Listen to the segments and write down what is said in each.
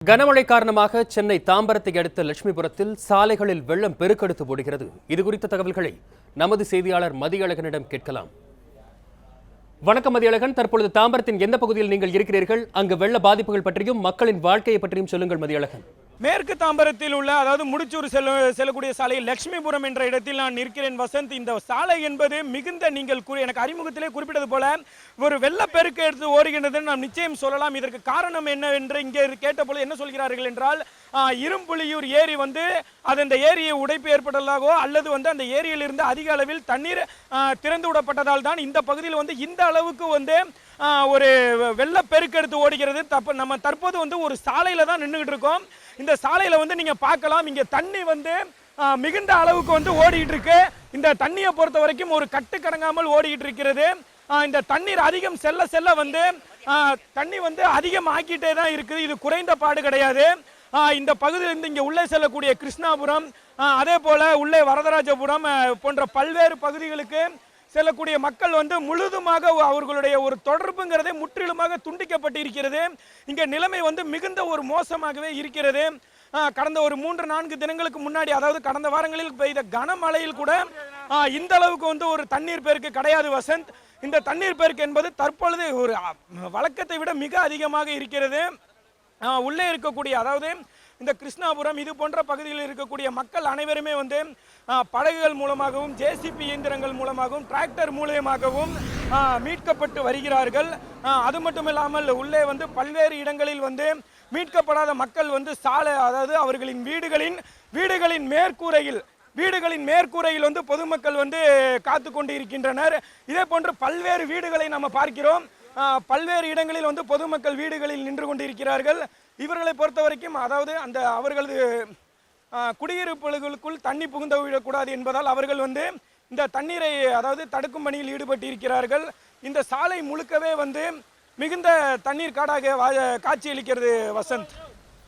கனமழை காரணமாக சென்னை தாம்பரத்தை அடுத்த லட்சுமிபுரத்தில் சாலைகளில் வெள்ளம் பெருக்கெடுத்து ஓடுகிறது. இதுகுறித்த தகவல்களை நமது செய்தியாளர் மதியழகனிடம் கேட்கலாம். வணக்கம் மதியழகன், தற்பொழுது தாம்பரத்தின் எந்த பகுதியில் நீங்கள் இருக்கிறீர்கள்? அங்கு வெள்ள பாதிப்புகள் பற்றியும் மக்களின் வாழ்க்கையை பற்றியும் சொல்லுங்கள் மதியழகன். மேற்கு தாம்பரத்தில் உள்ள அதாவது முடிச்சூர் செல்லக்கூடிய சாலை லட்சுமிபுரம் என்ற இடத்தில் நான் நிற்கிறேன் வசந்த். இந்த சாலை என்பது மிகுந்த நீங்கள் எனக்கு அறிமுகத்திலே குறிப்பிட்டது போல ஒரு வெள்ளப்பெருக்கு எடுத்து ஓடுகின்றது நாம் நிச்சயம் சொல்லலாம். இதற்கு காரணம் என்னவென்று இங்கே கேட்டபோது என்ன சொல்கிறார்கள் என்றால், இரும்புலியூர் ஏரி அது அந்த ஏரியை உடைப்பு ஏற்பட்டதாகவோ அல்லது அந்த ஏரியில் இருந்து அதிக அளவில் தண்ணீர் திறந்து விடப்பட்டதால் தான் இந்த பகுதியில் இந்த அளவுக்கு ஒரு வெள்ளப்பெருக்கெடுத்து ஓடுகிறது. நம்ம தற்போது ஒரு சாலையில தான் நின்றுகிட்டு இருக்கோம். இந்த சாலையில நீங்க பார்க்கலாம், இங்க தண்ணி மிகுந்த அளவுக்கு ஓடிட்டு இருக்கு. இந்த தண்ணியை பொறுத்த வரைக்கும் ஒரு கட்டுக்கடங்காமல் ஓடிட்டு இருக்கிறது. இந்த தண்ணீர் அதிகம் செல்ல செல்ல தண்ணி அதிகம் ஆக்கிட்டே தான் இருக்குது. இது குறைந்த பாடு கிடையாது. இந்த பகுதியிலிருந்து இங்கே உள்ளே செல்லக்கூடிய கிருஷ்ணாபுரம், அதே போல உள்ளே வரதராஜபுரம் போன்ற பல்வேறு பகுதிகளுக்கு செல்லக்கூடிய மக்கள் முழுதுமாக அவர்களுடைய ஒரு தொடர்புங்கிறதே முற்றிலுமாக துண்டிக்கப்பட்டு இருக்கிறது. இங்கே நிலைமை மிகுந்த ஒரு மோசமாகவே இருக்கிறது. கடந்த ஒரு 3-4 தினங்களுக்கு முன்னாடி, அதாவது கடந்த வாரங்களில் பெய்த கனமழையில் கூட இந்த அளவுக்கு ஒரு தண்ணீர் பெருக்கு கிடையாது வசந்த். இந்த தண்ணீர் பெருக்கு என்பது தற்பொழுது ஒரு வழக்கத்தை விட மிக அதிகமாக இருக்கிறது. உள்ளே இருக்கக்கூடிய, அதாவது இந்த கிருஷ்ணாபுரம் இது போன்ற பகுதிகளில் இருக்கக்கூடிய மக்கள் அனைவருமே படகுகள் மூலமாகவும் ஜேசிபி இயந்திரங்கள் மூலமாகவும் டிராக்டர் மூலமாகவும் மீட்கப்பட்டு வருகிறார்கள். அது மட்டும் இல்லாமல் உள்ளே பல்வேறு இடங்களில் மீட்கப்படாத மக்கள் சாலை, அதாவது அவர்களின் வீடுகளின் மேற்கூரையில் பொதுமக்கள் காத்து கொண்டு இருக்கின்றனர். இதே போன்று பல்வேறு வீடுகளை நம்ம பார்க்கிறோம். பல்வேறு இடங்களில் பொதுமக்கள் வீடுகளில் நின்று கொண்டிருக்கிறார்கள். இவர்களை பொறுத்த வரைக்கும், அதாவது அவர்களது குடியிருப்புகளுக்குள் தண்ணி புகுந்து விடக்கூடாது என்பதால் அவர்கள் இந்த தண்ணீரை, அதாவது தடுக்கும் பணியில் ஈடுபட்டு இருக்கிறார்கள். இந்த சாலை முழுக்கவே மிகுந்த தண்ணீர் காடாக காட்சியளிக்கிறது வசந்த்.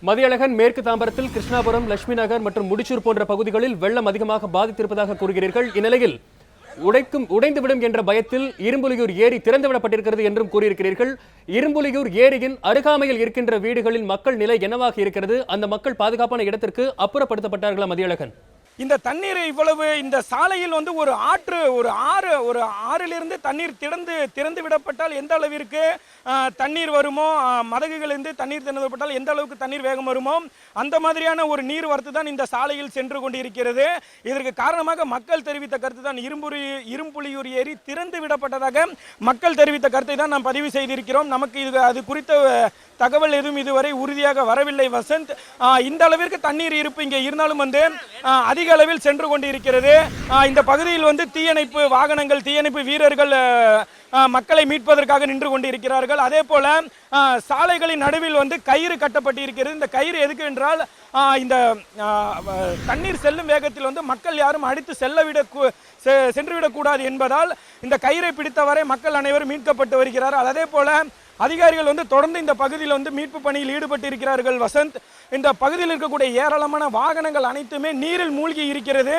மதியழகன், மேற்கு தாம்பரத்தில் கிருஷ்ணாபுரம், லட்சுமி நகர் மற்றும் முடிச்சூர் போன்ற பகுதிகளில் வெள்ளம் அதிகமாக பாதித்திருப்பதாக கூறுகிறீர்கள். இந்நிலையில் உடைந்துவிடும் என்ற பயத்தில் இரும்புலியூர் ஏரி திறந்துவிடப்பட்டிருக்கிறது என்றும் கூறியிருக்கிறீர்கள். இரும்புலியூர் ஏரியின் அருகாமையில் இருக்கின்ற வீடுகளின் மக்கள் நிலை என்னவாக இருக்கிறது? அந்த மக்கள் பாதுகாப்பான இடத்திற்கு அப்புறப்படுத்தப்பட்டார்களா மதியழகன்? இந்த தண்ணீர் இவ்வளவு, இந்த சாலையில் ஒரு ஆறிலிருந்து தண்ணீர் திறந்து விடப்பட்டால் எந்த அளவிற்கு தண்ணீர் வருமோ, மதகுகளிலிருந்து தண்ணீர் திறந்து விடப்பட்டால் எந்த அளவுக்கு தண்ணீர் வேகம் வருமோ அந்த மாதிரியான ஒரு நீர் வரத்து தான் இந்த சாலையில் சென்று கொண்டிருக்கிறது. இதற்கு காரணமாக மக்கள் தெரிவித்த கருத்து தான், இரும்புலியூர் ஏரி திறந்து விடப்பட்டதாக மக்கள் தெரிவித்த கருத்தை தான் நாம் பதிவு செய்திருக்கிறோம். நமக்கு அது குறித்த தகவல் எதுவும் இதுவரை உறுதியாக வரவில்லை வசந்த். இந்த அளவிற்கு தண்ணீர் இருப்பு இங்கே இருந்தாலும் அதிக அளவில் சென்று கொண்டிருக்கிறது. இந்த பகுதியில் தீயணைப்பு வாகனங்கள், தீயணைப்பு வீரர்கள் மக்களை மீட்பதற்காக நின்று கொண்டிருக்கிறார்கள். அதே போல சாலைகளின் நடுவில் கயிறு கட்டப்பட்டு இருக்கிறது. இந்த கயிறு எதுக்கு என்றால், இந்த தண்ணீர் செல்லும் வேகத்தில் மக்கள் யாரும் அடித்து சென்றுவிடக்கூடாது என்பதால் இந்த கயிறை பிடித்தவரை மக்கள் அனைவரும் மீட்கப்பட்டு வருகிறார்கள். அதே போல அதிகாரிகள் தொடர்ந்து இந்த பகுதியில் மீட்பு பணியில் ஈடுபட்டு இருக்கிறார்கள் வசந்த். இந்த பகுதியில் இருக்கக்கூடிய ஏராளமான வாகனங்கள் அனைத்துமே நீரில் மூழ்கி இருக்கிறது.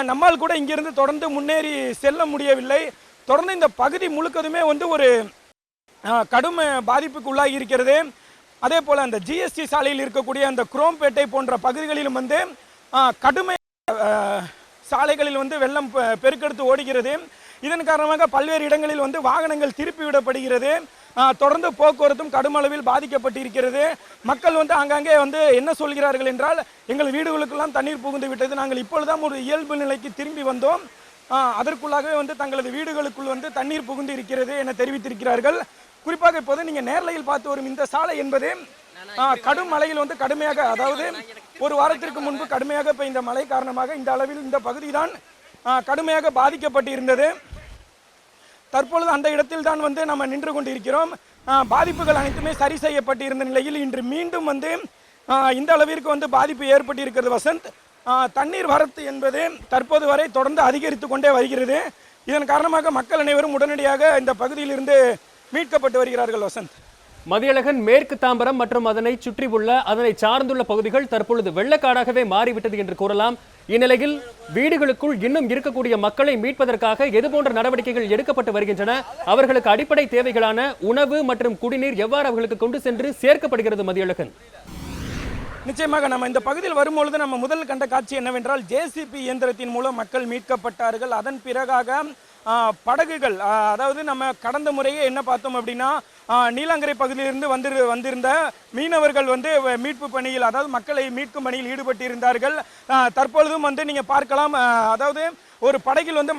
நம்மால் கூட இங்கிருந்து தொடர்ந்து முன்னேறி செல்ல முடியவில்லை. தொடர்ந்து இந்த பகுதி முழுக்கதுமே ஒரு கடும் பாதிப்புக்கு உள்ளாகி இருக்கிறது. அதே போல அந்த ஜிஎஸ்டி சாலையில் இருக்கக்கூடிய அந்த குரோம்பேட்டை போன்ற பகுதிகளிலும் கடுமை சாலைகளில் வெள்ளம் பெருக்கெடுத்து ஓடுகிறது. இதன் காரணமாக பல்வேறு இடங்களில் வாகனங்கள் திருப்பி விடப்படுகிறது. தொடர்ந்து போக்குவரத்தும் கடுமளவில் பாதிக்கப்பட்டு இருக்கிறது. மக்கள் ஆங்காங்கே என்ன சொல்கிறார்கள் என்றால், எங்கள் வீடுகளுக்கெல்லாம் தண்ணீர் புகுந்து விட்டது, நாங்கள் இப்பொழுதுதான் ஒரு இயல்பு நிலைக்கு திரும்பி வந்தோம், அதற்குள்ளாகவே தங்களது வீடுகளுக்குள் தண்ணீர் புகுந்து இருக்கிறது என தெரிவித்திருக்கிறார்கள். குறிப்பாக இப்போது நீங்க நேரலையில் பார்த்து வரும் இந்த சாலை என்பது கடும் மழையில் கடுமையாக, அதாவது ஒரு வாரத்திற்கு முன்பு கடுமையாக பெய்த மழை காரணமாக இந்த அளவில் இந்த பகுதி தான் கடுமையாக பாதிக்கப்பட்டு இருந்தது. தற்பொழுது அந்த இடத்தில் தான் நம்ம நின்று கொண்டிருக்கிறோம். பாதிப்புகள் அனைத்துமே சரி செய்யப்பட்டு இருந்த நிலையில் இன்று மீண்டும் இந்த அளவிற்கு பாதிப்பு ஏற்பட்டு இருக்கிறது வசந்த். தண்ணீர் வரத்து என்பது தற்போது வரை தொடர்ந்து அதிகரித்து கொண்டே வருகிறது. இதன் காரணமாக மக்கள் அனைவரும் உடனடியாக இந்த பகுதியில் இருந்து மீட்கப்பட்டு வருகிறார்கள் வசந்த். மதியழகன், மேற்கு தாம்பரம் மற்றும் அதனை சுற்றியுள்ள அதனை சார்ந்துள்ள பகுதிகள் தற்பொழுது வெள்ளக்காடாகவே மாறிவிட்டது என்று கூறலாம். இந்நிலையில் வீடுகளுக்குள் இன்னும் இருக்கக்கூடிய மக்களை மீட்பதற்காக எதுபோன்ற நடவடிக்கைகள் எடுக்கப்பட்டு வருகின்றன? அவர்களுக்கு அடிப்படை தேவைகளான உணவு மற்றும் குடிநீர் எவ்வாறு அவர்களுக்கு கொண்டு சென்று சேர்க்கப்படுகிறது மதியழகன்? நிச்சயமாக நம்ம இந்த பகுதியில் வரும்பொழுது நம்ம முதல் கண்ட காட்சி என்னவென்றால் ஜேசிபி இயந்திரத்தின் மூலம் மக்கள் மீட்கப்பட்டார்கள். அதன் பிறகாக படகுகள், அதாவது நம்ம கடந்த முறையே என்ன பார்த்தோம் அப்படின்னா நீலாங்கரை பகுதியிலிருந்து வந்திருந்த மீனவர்கள் வந்து மீட்பு பணியில், அதாவது மக்களை மீட்கும் பணியில் ஈடுபட்டிருந்தார்கள். தற்பொழுதும் வந்து நீங்கள் பார்க்கலாம், அதாவது ஒரு படகில் வந்து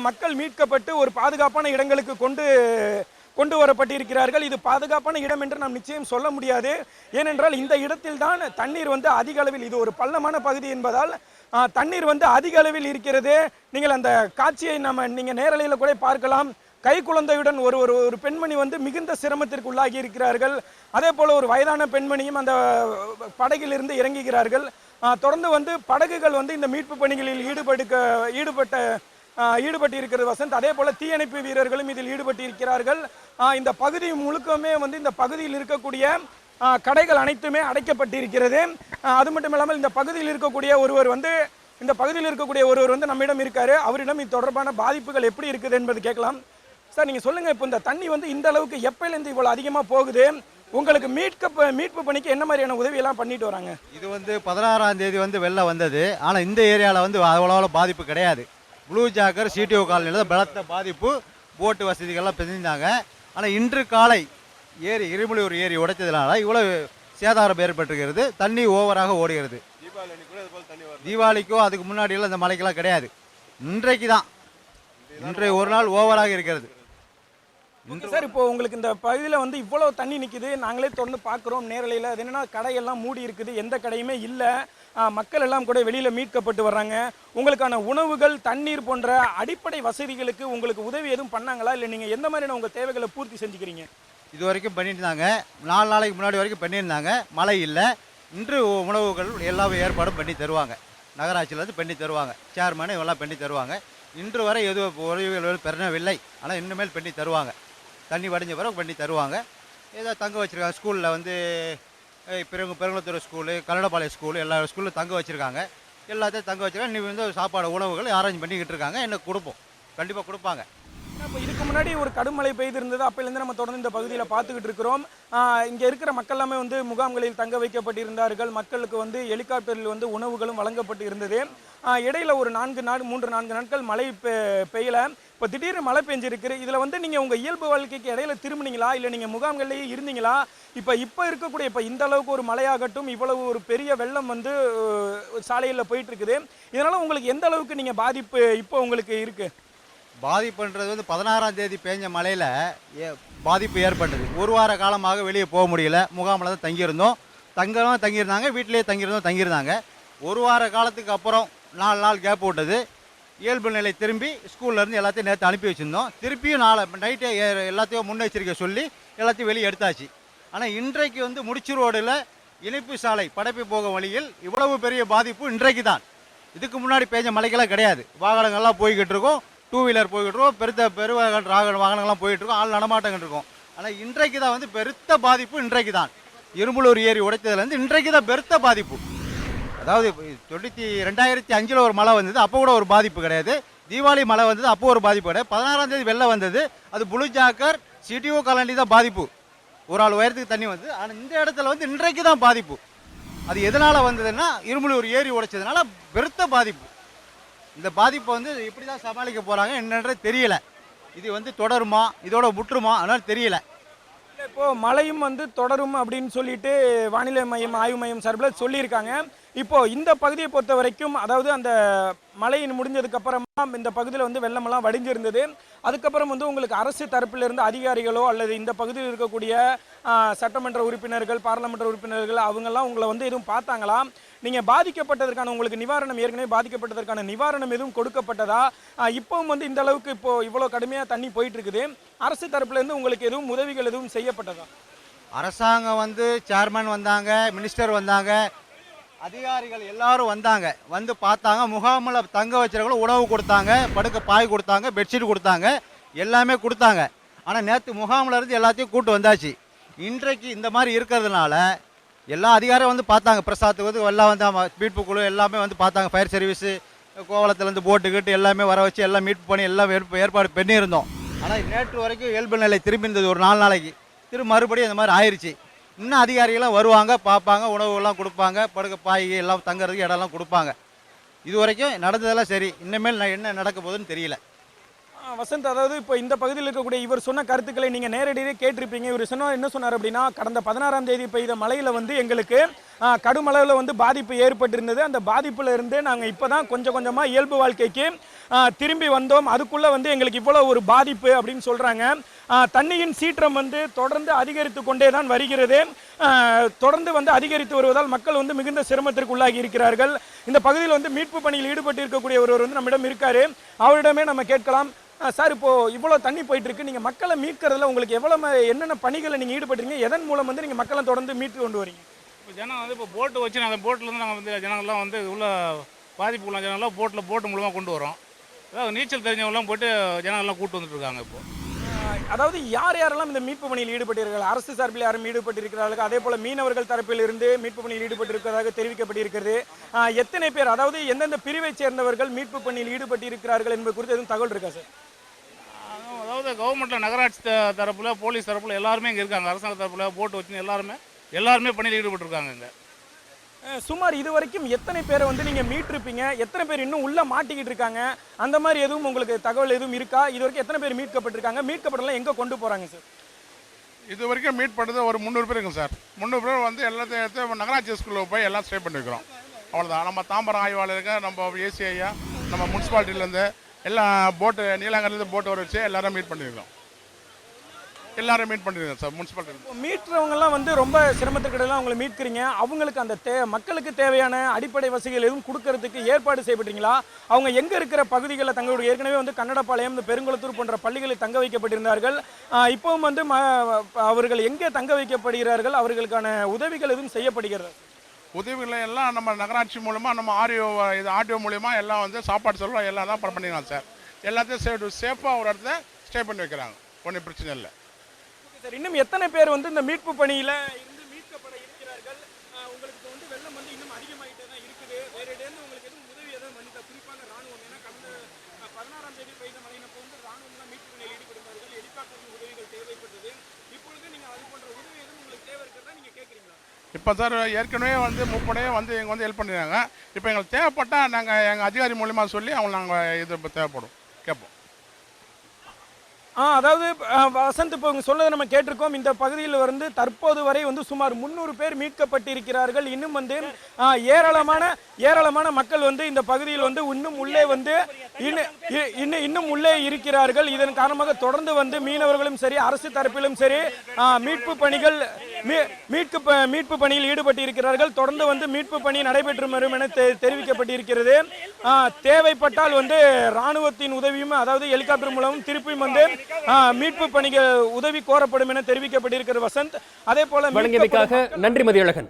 மக்கள் மீட்கப்பட்டு ஒரு பாதுகாப்பான இடங்களுக்கு கொண்டு வரப்பட்டிருக்கிறார்கள். இது பாதுகாப்பான இடம் என்று நாம் நிச்சயம் சொல்ல முடியாது. ஏனென்றால் இந்த இடத்தில் தான் தண்ணீர் வந்து அதிக அளவில், இது ஒரு பள்ளமான பகுதி என்பதால் தண்ணீர் வந்து அதிக அளவில் இருக்கிறது. நீங்கள் அந்த காட்சியை நீங்கள் நேரலையில் கூட பார்க்கலாம். கை குழந்தையுடன் ஒரு பெண்மணி வந்து மிகுந்த சிரமத்திற்கு உள்ளாகி இருக்கிறார்கள். அதே போல் ஒரு வயதான பெண்மணியும் அந்த படகிலிருந்து இறங்குகிறார்கள். தொடர்ந்து வந்து படகுகள் வந்து இந்த மீட்பு பணிகளில் ஈடுபட்டு இருக்கிறது வசந்த். அதே போல தீயணைப்பு வீரர்களும் இதில் ஈடுபட்டு இருக்கிறார்கள். இந்த பகுதி முழுக்கமே வந்து இந்த பகுதியில் இருக்கக்கூடிய கடைகள் அனைத்துமே அடைக்கப்பட்டிருக்கிறது. அது மட்டும் இல்லாமல் இந்த பகுதியில் இருக்கக்கூடிய ஒருவர் வந்து நம்மிடம் இருக்காரு. அவரிடம் இது தொடர்பான பாதிப்புகள் எப்படி இருக்குது என்பது கேட்கலாம். சார், நீங்க சொல்லுங்க, இப்போ இந்த தண்ணி வந்து இந்த அளவுக்கு எப்பயிலேருந்து இவ்வளவு அதிகமா போகுது? உங்களுக்கு மீட்பு பணிக்கு என்ன மாதிரியான உதவி எல்லாம் பண்ணிட்டு வராங்க? இது வந்து 16ஆம் தேதி வந்து வெள்ளம் வந்தது. ஆனால் இந்த ஏரியாவில் வந்து அவ்வளோ பாதிப்பு கிடையாது. ப்ளூ ஜாக்கர் சிடிஓ காலனியில் தான் பலத்த பாதிப்பு, போட்டு வசதிகள்லாம் செஞ்சிருந்தாங்க. ஆனால் இன்று காலை இருமலியூர் ஏரி உடைச்சதுனால இவ்வளோ சேதாரம் ஏற்பட்டிருக்கிறது. தண்ணி ஓவராக ஓடுகிறது. தீபாவளிக்கோ அதுக்கு முன்னாடியெல்லாம் இந்த மழைக்கெல்லாம் கிடையாது. இன்றைக்கு தான், இன்றைய ஒரு நாள் ஓவராக இருக்கிறது. சார், இப்போ உங்களுக்கு இந்த பகுதியில் வந்து இவ்வளவு தண்ணி நிற்குது, நாங்களே தொடர்ந்து பார்க்குறோம் நேரலையில். அது என்னன்னா, கடையெல்லாம் மூடி இருக்குது, எந்த கடையுமே இல்லை. மக்கள் எல்லாம் கூட வெளியில் மீட்கப்பட்டு வர்றாங்க. உங்களுக்கான உணவுகள், தண்ணீர் போன்ற அடிப்படை வசதிகளுக்கு உங்களுக்கு உதவி எதுவும் பண்ணாங்களா? இல்லை நீங்கள் எந்த மாதிரியான உங்கள் தேவைகளை பூர்த்தி செஞ்சுக்கிறீங்க? இது வரைக்கும் பண்ணிட்டு இருந்தாங்க. 4 நாளைக்கு முன்னாடி வரைக்கும் பண்ணியிருந்தாங்க. மழை இல்லை. இன்று உணவுகள் எல்லாமே ஏற்பாடும் பண்ணி தருவாங்க. நகராட்சியிலேருந்து பண்ணி தருவாங்க. சேர்மனு எல்லாம் பண்ணி தருவாங்க. இன்று வரை எதுவும் உதவிகள் பெறவில்லை. ஆனால் இனிமேல் பண்ணி தருவாங்க. தண்ணி வடிஞ்ச பிறகு பண்ணி தருவாங்க. ஏதோ தங்க வச்சுருக்காங்க. ஸ்கூலில் வந்து பெருங்குளத்தூர் ஸ்கூலு, கல்லடப்பாளையம் ஸ்கூலு, எல்லா ஸ்கூலில் தங்க வச்சுருக்காங்க. எல்லாத்தையும் தங்க வச்சுருக்காங்க. நீ வந்து சாப்பாடு உணவுகள் அரேஞ்ச் பண்ணிக்கிட்டு இருக்காங்க. எனக்கு கொடுப்போம், கண்டிப்பாக கொடுப்பாங்க. இப்போ இதுக்கு முன்னாடி ஒரு கடும் மழை பெய்து இருந்தது. அப்போலேருந்து நம்ம தொடர்ந்து இந்த பகுதியில் பார்த்துக்கிட்டு இருக்கிறோம். இங்கே இருக்கிற மக்கள் எல்லாமே வந்து முகாம்களில் தங்க வைக்கப்பட்டிருந்தார்கள். மக்களுக்கு வந்து ஹெலிகாப்டரில் வந்து உணவுகளும் வழங்கப்பட்டு இருந்தது. இடையில ஒரு 3-4 நாட்கள் மழை பெய்யல. இப்போ திடீர்னு மழை பெஞ்சிருக்கு. இதில் வந்து நீங்கள் உங்கள் இயல்பு வாழ்க்கைக்கு இடையில திரும்பினீங்களா, இல்லை நீங்கள் முகாம்கள்லேயே இருந்தீங்களா? இப்போ இருக்கக்கூடிய இப்போ இந்த அளவுக்கு ஒரு மழையாகட்டும், இவ்வளவு ஒரு பெரிய வெள்ளம் வந்து சாலையில் போயிட்டு இருக்குது. இதனால் உங்களுக்கு எந்த அளவுக்கு நீங்கள் பாதிப்பு இப்போ உங்களுக்கு இருக்குது? பாதிப்புன்றது வந்து 16ஆம் தேதி பெஞ்ச மழையில் பாதிப்பு ஏற்பட்டது. ஒரு வார காலமாக வெளியே போக முடியல. முகாமில் தான் தங்கியிருந்தாங்க. வீட்டிலேயே தங்கியிருந்தாங்க. ஒரு வார காலத்துக்கு அப்புறம் 4 நாள் கேப் விட்டது. இயல்பு நிலை திரும்பி ஸ்கூல்லேருந்து எல்லாத்தையும் நேற்று அனுப்பி வச்சுருந்தோம். திருப்பியும் நைட்டே எல்லாத்தையும் முன்னெச்சரிக்கை சொல்லி எல்லாத்தையும் வெளியே எடுத்தாச்சு. ஆனால் இன்றைக்கு வந்து முடிச்சு ரோடில் இணைப்பு சாலை படைப்பு போகும் வழியில் இவ்வளவு பெரிய பாதிப்பு இன்றைக்கு தான். இதுக்கு முன்னாடி பெஞ்ச மழைக்கெல்லாம் கிடையாது. வாகனங்கள்லாம் போய்கிட்டு இருக்கோம். 2 வீலர் போய்கிட்டு இருக்கோம். வாகனங்கள்லாம் போயிட்டு இருக்கோம். ஆள் நடமாட்டங்கிட்டு இருக்கோம். ஆனால் இன்றைக்கு தான் வந்து பெருத்த பாதிப்பு. இன்றைக்கு தான் இரும்பலூர் ஏரி உடைத்ததுலேருந்து இன்றைக்கு தான் பெருத்த பாதிப்பு. அதாவது 2005 ஒரு மழை வந்தது, அப்போ கூட ஒரு பாதிப்பு கிடையாது. தீபாவளி மழை வந்தது, அப்போ ஒரு பாதிப்பு கிடையாது. 16ஆம் தேதி வெள்ளம் வந்தது, அது ப்ளூ ஜாக்கர் சிடிஓ காலனி தான் பாதிப்பு. ஒரு ஆள் உயரத்துக்கு தண்ணி வந்தது. ஆனால் இந்த இடத்துல வந்து இன்றைக்கு தான் பாதிப்பு. அது எதனால் வந்ததுன்னா இரும்பலூர் ஏரி உடைச்சதுனால பெருத்த பாதிப்பு. இந்த பாதிப்பை வந்து எப்படி தான் சமாளிக்க போகிறாங்க என்னன்றது தெரியல. இது வந்து தொடருமா, இதோட முற்றுமா, அதனால் தெரியல. இப்போ மழையும் வந்து தொடரும் அப்படின்னு சொல்லிட்டு வானிலை மையம், ஆய்வு மையம் சார்பில் சொல்லியிருக்காங்க. இப்போ இந்த பகுதியை பொறுத்த வரைக்கும், அதாவது அந்த மழை முடிஞ்சதுக்கு அப்புறமா இந்த பகுதியில் வந்து வெள்ளமெல்லாம் வடிஞ்சிருந்தது. அதுக்கப்புறம் வந்து உங்களுக்கு அரசு தரப்பிலிருந்து அதிகாரிகளோ அல்லது இந்த பகுதியில் இருக்கக்கூடிய சட்டமன்ற உறுப்பினர்கள், பாராளுமன்ற உறுப்பினர்கள் அவங்கெல்லாம் உங்களை வந்து எதுவும் பார்த்தாங்களா? நீங்கள் பாதிக்கப்பட்டதற்கான உங்களுக்கு நிவாரணம், ஏற்கனவே பாதிக்கப்பட்டதற்கான நிவாரணம் எதுவும் கொடுக்கப்பட்டதா? இப்போவும் வந்து இந்த அளவுக்கு இப்போ இவ்வளோ கடுமையாக தண்ணி போயிட்டு இருக்குது. அரசு தரப்புலேருந்து உங்களுக்கு எதுவும் உதவிகள் எதுவும் செய்யப்பட்டதா? அரசாங்கம் வந்து சேர்மன் வந்தாங்க, மினிஸ்டர் வந்தாங்க, அதிகாரிகள் எல்லாரும் வந்தாங்க, வந்து பார்த்தாங்க. முகாமில் தங்க வச்சிருக்கவங்களும் உணவு கொடுத்தாங்க, படுக்க பாய் கொடுத்தாங்க, பெட்ஷீட் கொடுத்தாங்க, எல்லாமே கொடுத்தாங்க. ஆனால் நேற்று முகாமில் இருந்து எல்லாத்தையும் கூட்டு வந்தாச்சு. இன்றைக்கு இந்த மாதிரி இருக்கிறதுனால எல்லா அதிகாரியும் வந்து பார்த்தாங்க. பிரசாத்துக்கு வந்து எல்லாம் வந்து மீட்பு குழு எல்லாமே வந்து பார்த்தாங்க. ஃபயர் சர்வீஸு, கோவளத்துலேருந்து போட்டுக்கிட்டு எல்லாமே வர வச்சு எல்லாம் மீட்பு பண்ணி எல்லாம் ஏற்பாடு பண்ணியிருந்தோம். ஆனால் நேற்று வரைக்கும் இயல்பு நிலை திரும்பி இருந்தது. ஒரு 4 நாளைக்கு மறுபடியும் இந்த மாதிரி ஆயிடுச்சு. இன்னும் அதிகாரிகள்லாம் வருவாங்க, பார்ப்பாங்க, உணவுலாம் கொடுப்பாங்க, படுக்க பாய் எல்லாம் தங்குறதுக்கு இடம்லாம் கொடுப்பாங்க. இது வரைக்கும் நடந்ததெல்லாம் சரி. இனிமேல் என்ன நடக்க போகுதுன்னு தெரியல. வசந்த், அதாவது இப்போ இந்த பகுதியில் இருக்கக்கூடிய இவர் சொன்ன கருத்துக்களை நீங்கள் நேரடியாக கேட்டிருப்பீங்க. இவர் என்ன சொன்னார் அப்படின்னா, கடந்த 16ஆம் தேதி பெய்த மழையில் வந்து எங்களுக்கு கடுமளவில் வந்து பாதிப்பு ஏற்பட்டிருந்தது. அந்த பாதிப்பில் இருந்து நாங்கள் இப்போ தான் கொஞ்சம் கொஞ்சமாக இயல்பு வாழ்க்கைக்கு திரும்பி வந்தோம். அதுக்குள்ளே வந்து எங்களுக்கு இவ்வளோ ஒரு பாதிப்பு அப்படின்னு சொல்கிறாங்க. தண்ணியின் சீற்றம் வந்து தொடர்ந்து அதிகரித்து கொண்டே தான் வருகிறது. தொடர்ந்து வந்து அதிகரித்து வருவதால் மக்கள் வந்து மிகுந்த சிரமத்திற்கு உள்ளாகி இருக்கிறார்கள். இந்த பகுதியில் வந்து மீட்பு பணியில் ஈடுபட்டு இருக்கக்கூடிய ஒருவர் வந்து நம்மிடம் இருக்காரு. அவரிடமே நம்ம கேட்கலாம். சார், இப்போ இவ்வளோ தண்ணி போயிட்டு இருக்கு, நீங்கள் மக்களை மீட்கிறதுல உங்களுக்கு என்னென்ன பணிகளை நீங்கள் ஈடுபட்டுறீங்க? எதன் மூலம் வந்து நீங்கள் மக்களை தொடர்ந்து மீட்டு கொண்டு வரீங்க? இப்போ ஜனம் வந்து இப்போ போட்டு வச்சு நாங்கள் போட்டிலேருந்து நாங்கள் வந்து ஜனங்கள்லாம் வந்து உள்ள பாதிப்பு உள்ள ஜனங்கள்லாம் போட்டு மூலமாக கொண்டு வரோம். அதாவது நீச்சல் தெரிஞ்சவங்களாம் போட்டு ஜனங்கள்லாம் கூட்டு வந்துட்டு இருக்காங்க. இப்போ அதாவது யாரெல்லாம் இந்த மீட்பு பணியில் ஈடுபட்டிருக்கிறார்கள்? அரசு சார்பில் யாரும் ஈடுபட்டிருக்கிறார்கள்? அதே போல மீனவர்கள் தரப்பில் இருந்து மீட்பு பணியில் ஈடுபட்டிருக்கிறதாக தெரிவிக்கப்பட்டிருக்கிறது. எத்தனை பேர், அதாவது எந்தெந்த பிரிவை சேர்ந்தவர்கள் மீட்பு பணியில் ஈடுபட்டிருக்கிறார்கள் என்பது குறித்து எதுவும் தகவல் இருக்கா சார்? அதாவது கவர்மெண்ட்டில் நகராட்சி தரப்பில், போலீஸ் தரப்பில் எல்லாருமே இங்கே இருக்காங்க. அரசாங்க தரப்பில் போட்டு வச்சு எல்லாருமே பணியில் ஈடுபட்டிருக்காங்க. இங்கே சுமார் இது வரைக்கும் எத்தனை பேரை வந்து நீங்கள் மீட்டிருப்பீங்க? எத்தனை பேர் இன்னும் உள்ளே மாட்டிக்கிட்டு இருக்காங்க? அந்த மாதிரி எதுவும் உங்களுக்கு தகவல் எதுவும் இருக்கா? இது வரைக்கும் எத்தனை பேர் மீட்கப்பட்டிருக்காங்க? மீட்கப்படலாம் எங்கே கொண்டு போகிறாங்க சார்? இது வரைக்கும் மீட் பண்ணது ஒரு 300 பேர் இருக்குங்க சார். 300 பேர் வந்து எல்லாத்தையும் எடுத்து நகராட்சி ஸ்கூலில் போய் எல்லாம் ஸ்டே பண்ணி வைக்கிறோம். அவ்வளோதான். நம்ம தாம்பரம் ஆய்வாளருக்கு, நம்ம ஏசி ஐயா, நம்ம முனிசிபாலிட்டிலேருந்து எல்லாம் போட்டு நீலாங்கரிலேருந்து போட்டு வர வச்சு எல்லாரும் மீட் பண்ணியிருக்கோம். எல்லாரும் மீட் பண்ணிருக்கோம் சார். முனிசிபாலிட்டி மீட்றவங்கலாம் வந்து ரொம்ப சிரமத்துக்கிட்டலாம் அவங்களை மீட்கிறீங்க. அவங்களுக்கு அந்த மக்களுக்கு தேவையான அடிப்படை வசதிகள் எதுவும் கொடுக்கறதுக்கு ஏற்பாடு செய்யப்பட்டீங்களா? அவங்க எங்கே இருக்கிற பகுதிகளில் தங்களுடைய ஏற்கனவே வந்து கன்னடப்பாளையம், இந்த பெருங்குளத்தூர் போன்ற பள்ளிகளில் தங்க வைக்கப்பட்டிருந்தார்கள். இப்போவும் வந்து அவர்கள் எங்கே தங்க வைக்கப்படுகிறார்கள்? அவர்களுக்கான உதவிகள் எதுவும் செய்யப்படுகிறது? உதவிகளை எல்லாம் நம்ம நகராட்சி மூலமாக, நம்ம ஆர்டிஓ மூலியமாக எல்லாம் வந்து சாப்பாடு செலவு எல்லாம் தான் பண்ணிக்கலாம் சார். எல்லாத்தையும் சேஃபாக ஒரு இடத்துல ஸ்டே பண்ணி வைக்கிறாங்க. ஒன்றும் பிரச்சனை இல்லை சார். இன்னும் எத்தனை பேர் வந்து இந்த மீட்பு பணியில் இருந்து மீட்கப்பட இருக்கிறார்கள்? உங்களுக்கு வந்து வெள்ளம் வந்து இன்னும் அதிகமாகிட்டே தான் இருக்குது. வேறு இடத்துல உங்களுக்கு எதுவும் உதவி எதுவும் பண்ணிட்டா? குறிப்பாக ராணுவம், ஏன்னா கடந்த 16ஆம் தேதி பெய்த மழையினப்போ வந்து ராணுவம்லாம் மீட்பு பணியில் ஈடுபடுவார்கள். ஹெலிகாப்டர் உதவிகள் தேவைப்பட்டது. இப்பொழுது நீங்கள் அது போன்ற உதவி எதுவும் உங்களுக்கு தேவை இருக்கிறதா நீங்கள் கேட்குறீங்களா? இப்போ சார் ஏற்கனவே வந்து முப்படையே வந்து எங்கள் வந்து ஹெல்ப் பண்ணிடுறாங்க. இப்போ எங்களுக்கு தேவைப்பட்டால் நாங்கள் எங்கள் அதிகாரி மூலியமாக சொல்லி அவங்க நாங்கள் இது தேவைப்படும் கேட்போம். அதாவது வசந்த், இப்போ இவங்க சொன்னதை நம்ம கேட்டிருக்கோம். இந்த பகுதியில் வந்து தற்போது வரை வந்து சுமார் 300 பேர் மீட்கப்பட்டிருக்கிறார்கள். இன்னும் வந்து ஏராளமான மக்கள் வந்து இந்த பகுதியில் வந்து இன்னும் உள்ளே வந்து இன்னும் உள்ளே இருக்கிறார்கள். இதன் காரணமாக தொடர்ந்து வந்து மீனவர்களும் சரி, அரசு தரப்பிலும் சரி மீட்பு பணியில் ஈடுபட்டு இருக்கிறார்கள். தொடர்ந்து வந்து மீட்பு பணி நடைபெற்று வரும் என தெரிவிக்கப்பட்டிருக்கிறது. தேவைப்பட்டால் வந்து ராணுவத்தின் உதவியும், அதாவது ஹெலிகாப்டர் மூலமும் திருப்பியும் வந்து மீட்பு பணிகள் உதவி கோரப்படும் என தெரிவிக்கப்பட்டிருக்கிறது. வசந்த், அதே போல வழங்கியமைக்காக நன்றி மதியழகன்.